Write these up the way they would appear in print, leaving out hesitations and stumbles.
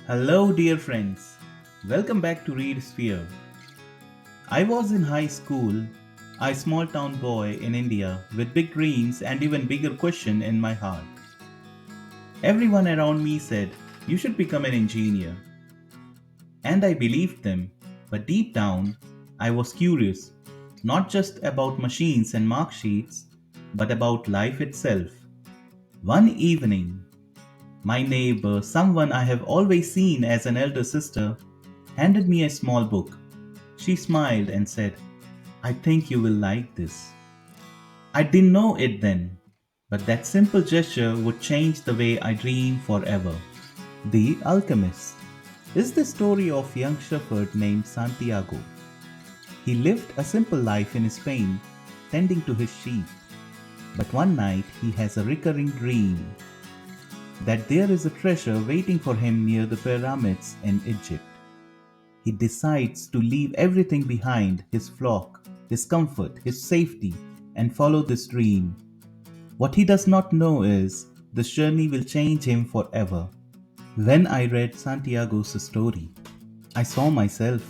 Hello, dear friends. Welcome back to ReadSphere. I was in high school, a small town boy in India with big dreams and even bigger question in my heart. Everyone around me said, "You should become an engineer." And I believed them, but deep down, I was curious, not just about machines and mark sheets, but about life itself. One evening, my neighbor, someone I have always seen as an elder sister, handed me a small book. She smiled and said, "I think you will like this." I didn't know it then, but that simple gesture would change the way I dream forever. The Alchemist is the story of a young shepherd named Santiago. He lived a simple life in Spain, tending to his sheep. But one night he has a recurring dream that there is a treasure waiting for him near the pyramids in Egypt. He decides to leave everything behind, his flock, his comfort, his safety, and follow this dream. What he does not know is this journey will change him forever. When I read Santiago's story, I saw myself.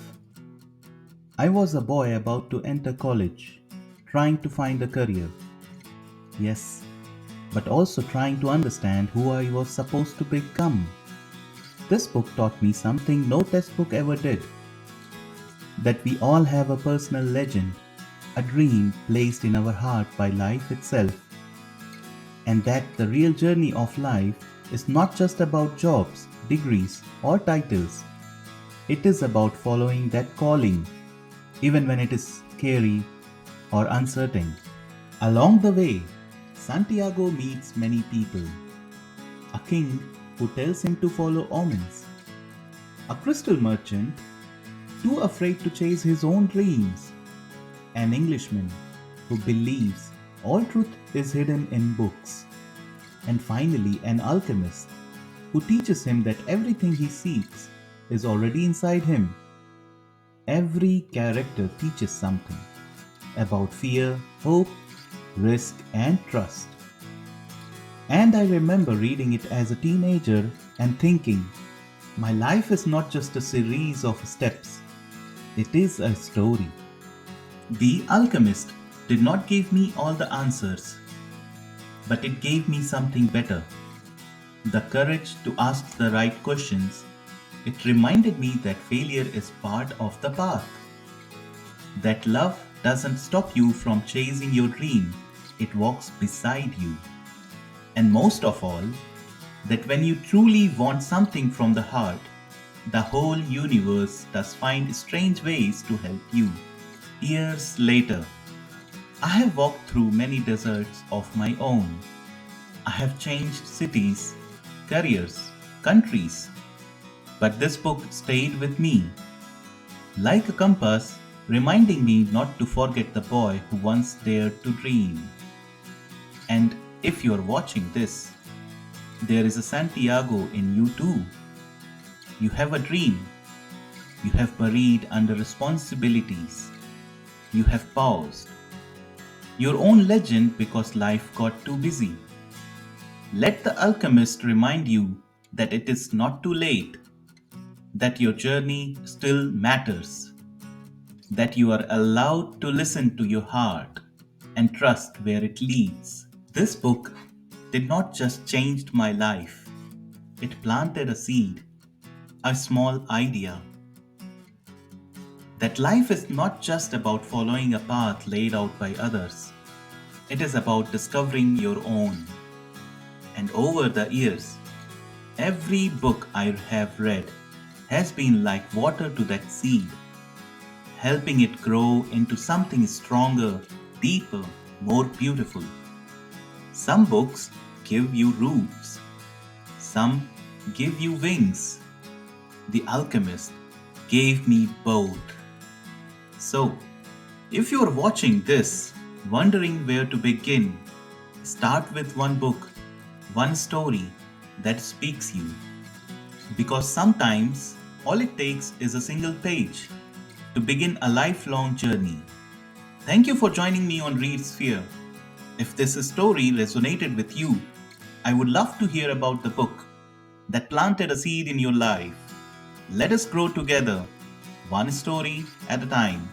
I was a boy about to enter college, trying to find a career. Yes, but also trying to understand who I was supposed to become. This book taught me something no textbook ever did, that we all have a personal legend, a dream placed in our heart by life itself, and that the real journey of life is not just about jobs, degrees, or titles. It is about following that calling, even when it is scary or uncertain. Along the way, Santiago meets many people. A king who tells him to follow omens, a crystal merchant too afraid to chase his own dreams, an Englishman who believes all truth is hidden in books, and finally an alchemist who teaches him that everything he seeks is already inside him. Every character teaches something about fear, hope, risk, and trust. And I remember reading it as a teenager and thinking, my life is not just a series of steps, it is a story. The Alchemist did not give me all the answers, but it gave me something better, the courage to ask the right questions. It reminded me that failure is part of the path, that love doesn't stop you from chasing your dream, it walks beside you. And most of all, that when you truly want something from the heart, the whole universe does find strange ways to help you. Years later, I have walked through many deserts of my own. I have changed cities, careers, countries, but this book stayed with me, like a compass, reminding me not to forget the boy who once dared to dream. And if you're watching this, there is a Santiago in you too. You have a dream. You have buried under responsibilities. You have paused. Your own legend because life got too busy. Let the alchemist remind you that it is not too late, that your journey still matters, that you are allowed to listen to your heart and trust where it leads. This book did not just change my life, it planted a seed, a small idea, that life is not just about following a path laid out by others, it is about discovering your own. And over the years, every book I have read has been like water to that seed, helping it grow into something stronger, deeper, more beautiful. Some books give you roots, some give you wings. The Alchemist gave me both. So, if you're watching this, wondering where to begin, start with one book, one story that speaks you. Because sometimes all it takes is a single page to begin a lifelong journey. Thank you for joining me on ReadSphere. If this story resonated with you, I would love to hear about the book that planted a seed in your life. Let us grow together, one story at a time.